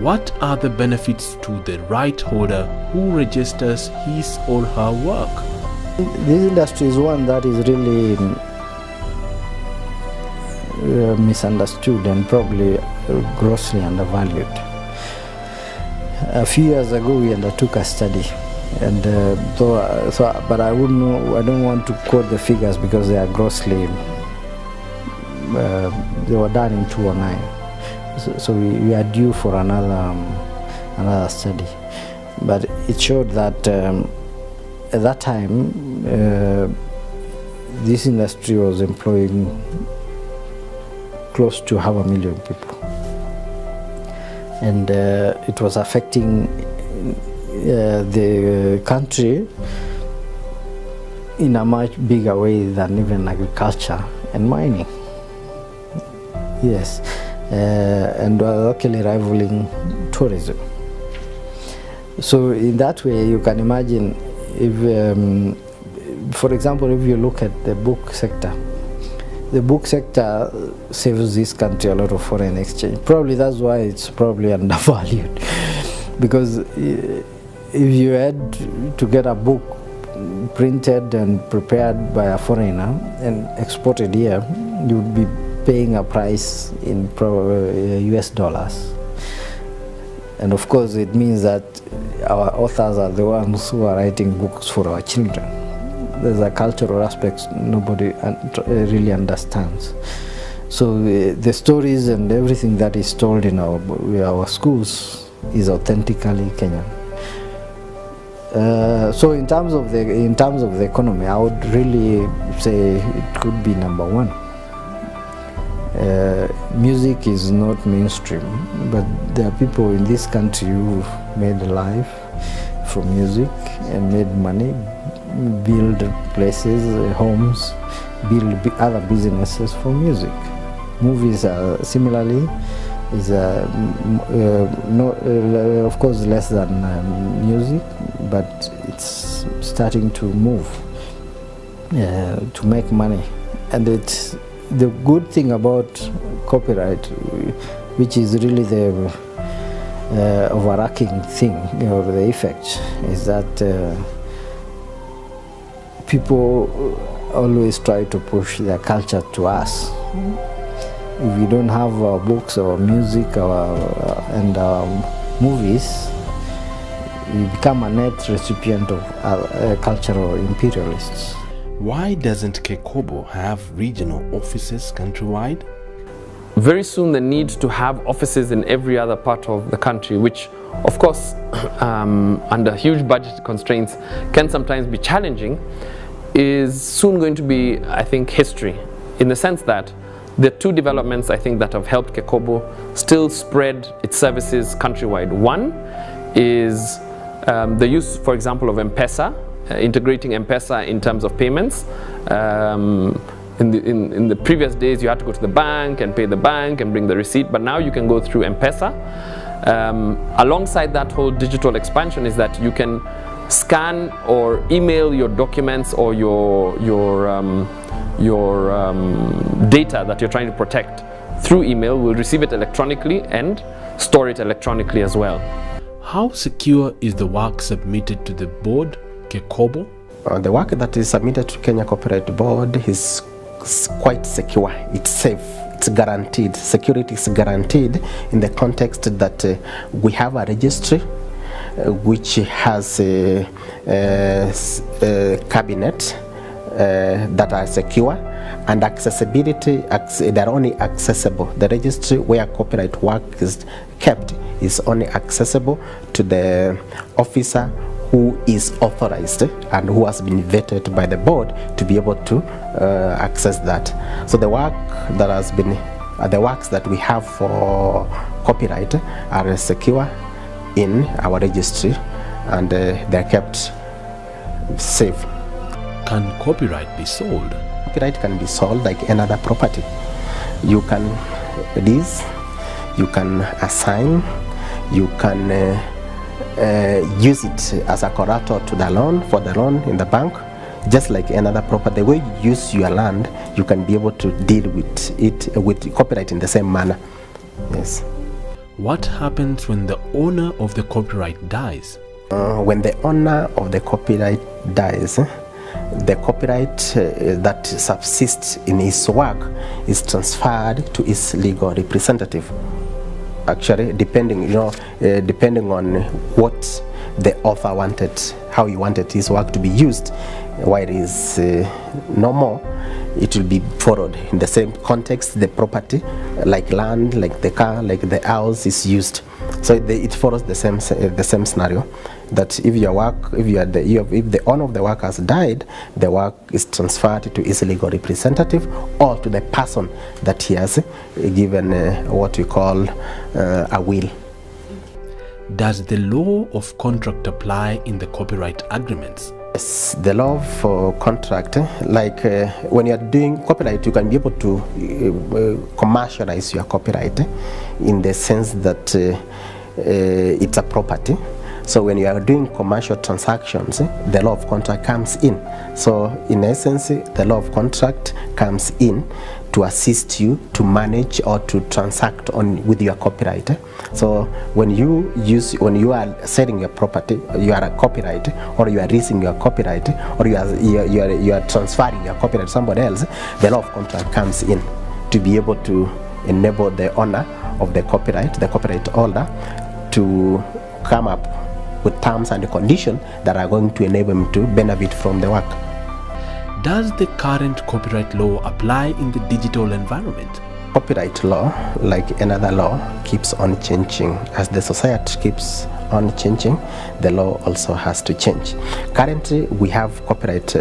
What are the benefits to the right holder who registers his or her work? This industry is one that is really misunderstood and probably grossly undervalued. A few years ago we undertook a study, and but I don't want to quote the figures because they are grossly they were done in 2009. So we are due for another study, but it showed that at that time this industry was employing close to 500,000 people, and it was affecting the country in a much bigger way than even agriculture and mining. Yes. And locally rivaling tourism. So in that way you can imagine if, for example, if you look at the book sector saves this country a lot of foreign exchange. Probably that's why it's probably undervalued, because if you had to get a book printed and prepared by a foreigner and exported here, you would be paying a price in US dollars, and of course it means that our authors are the ones who are writing books for our children. There's a cultural aspect nobody really understands. So the stories and everything that is told in our schools is authentically Kenyan. So in terms of the economy, I would really say it could be number one. Music is not mainstream, but there are people in this country who've made a life from music and made money, build places, homes, build other businesses from music. Movies are similarly is of course less than music, but it's starting to move to make money. And it's the good thing about copyright, which is really the overarching thing, or the effect, is that people always try to push their culture to us. If we don't have our books, our music, and our movies, we become a net recipient of cultural imperialists. Why doesn't Kekobo have regional offices countrywide? Very soon the need to have offices in every other part of the country, which of course under huge budget constraints can sometimes be challenging, is soon going to be, I think, history, in the sense that the two developments I think that have helped Kekobo still spread its services countrywide. One is the use, for example, of M-Pesa, integrating M-Pesa in terms of payments. In the previous days you had to go to the bank and pay the bank and bring the receipt, but now you can go through M-Pesa. Alongside that whole digital expansion is that you can scan or email your documents or your data that you're trying to protect through email. We'll receive it electronically and store it electronically as well. How secure is the work submitted to the board, Kekobo? The work that is submitted to Kenya Copyright Board is quite secure. It's safe. It's guaranteed. Security is guaranteed in the context that we have a registry which has a cabinet that are secure, and accessibility, they're only accessible. The registry where copyright work is kept is only accessible to the officer who is authorized and who has been vetted by the board to be able to access that. So the work that has been, the works that we have for copyright are secure in our registry, and they're kept safe. Can copyright be sold? Copyright can be sold like another property. You can lease, you can assign, you can use it as a collateral to the loan, for the loan in the bank, just like another property. The way you use your land, you can be able to deal with it with copyright in the same manner. Yes. What happens when the owner of the copyright dies? When the owner of the copyright dies, the copyright that subsists in his work is transferred to his legal representative. Actually, depending on what the author wanted, how he wanted his work to be used, while he is no more, it will be followed in the same context. The property, like land, like the car, like the house, is used. So it follows the same scenario. That if your work, if the owner of the work has died, the work is transferred to his legal representative or to the person that he has given what we call a will. Does the law of contract apply in the copyright agreements? Yes, the law for contract, like when you are doing copyright, you can be able to commercialize your copyright in the sense that it's a property. So when you are doing commercial transactions, the law of contract comes in. So in essence, the law of contract comes in to assist you to manage or to transact with your copyright. So when you are selling your property, you are a copyright, or you are leasing your copyright, or you are transferring your copyright to somebody else, the law of contract comes in to be able to enable the owner of the copyright holder, to come up with terms and conditions that are going to enable him to benefit from the work. Does the current copyright law apply in the digital environment? Copyright law, like another law, keeps on changing. As the society keeps on changing, the law also has to change. Currently, we have copyright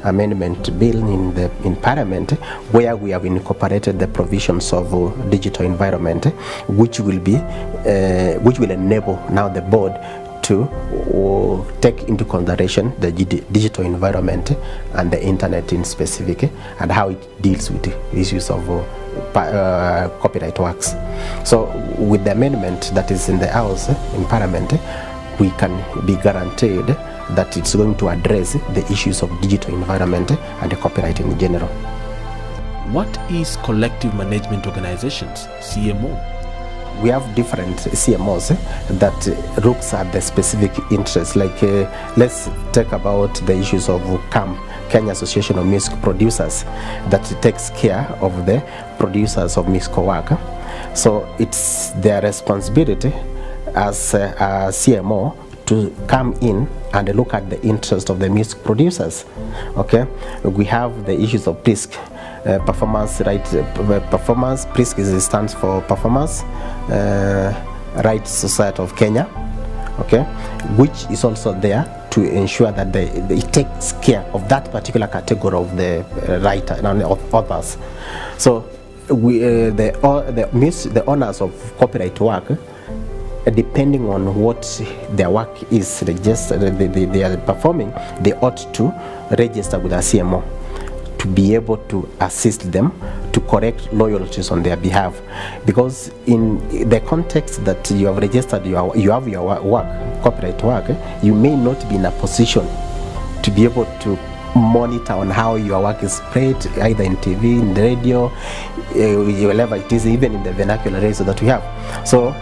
amendment bill in Parliament, where we have incorporated the provisions of digital environment, which will enable now the board to take into consideration the digital environment and the internet in specific, and how it deals with the issues of copyright works. So with the amendment that is in the House in Parliament, we can be guaranteed that it's going to address the issues of digital environment and the copyright in general. What is collective management organizations, CMO? We have different CMOs that looks at the specific interests. Like let's talk about the issues of CAM, Kenya Association of Music Producers, that takes care of the producers of musical work. So it's their responsibility as a CMO to come in and look at the interest of the music producers. Okay, we have the issues of PRISC, performance right, performance. PRISC stands for Performance Rights Society of Kenya. Okay, which is also there to ensure that it takes care of that particular category of the writer and of others. So the owners of copyright work, depending on what their work is registered, they are performing, they ought to register with a CMO to be able to assist them to correct loyalties on their behalf. Because in the context that you have registered, you have your work, copyright work, you may not be in a position to be able to monitor on how your work is spread, either in TV, in the radio, wherever it is, even in the vernacular radio that we have. So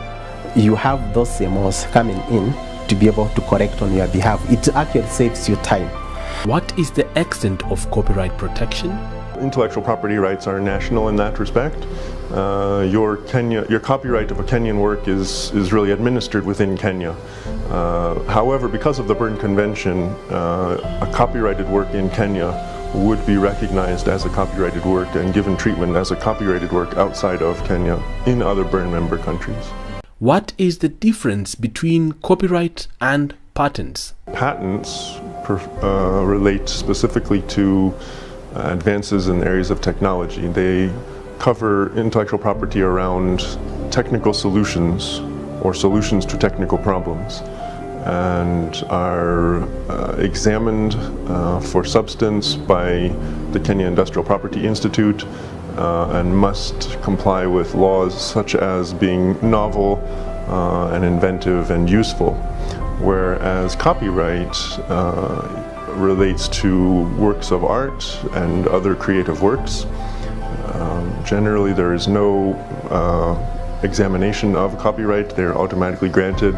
you have those CMOs coming in to be able to correct on your behalf. It actually saves you time. What is the extent of copyright protection? Intellectual property rights are national in that respect. Your copyright of a Kenyan work is really administered within Kenya. However, because of the Berne Convention, a copyrighted work in Kenya would be recognized as a copyrighted work and given treatment as a copyrighted work outside of Kenya in other Berne member countries. What is the difference between copyright and patents? Patents relate specifically to advances in areas of technology. They cover intellectual property around technical solutions or solutions to technical problems, and are examined for substance by the Kenya Industrial Property Institute and must comply with laws such as being novel and inventive and useful. Whereas copyright relates to works of art and other creative works. Generally, there is no examination of copyright, they're automatically granted,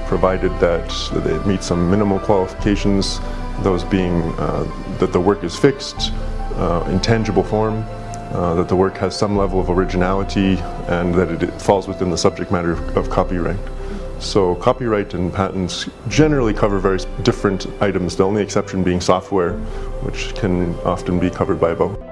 provided that it meets some minimal qualifications, those being that the work is fixed, in tangible form, that the work has some level of originality, and that it falls within the subject matter of copyright. So copyright and patents generally cover very different items, the only exception being software, which can often be covered by both.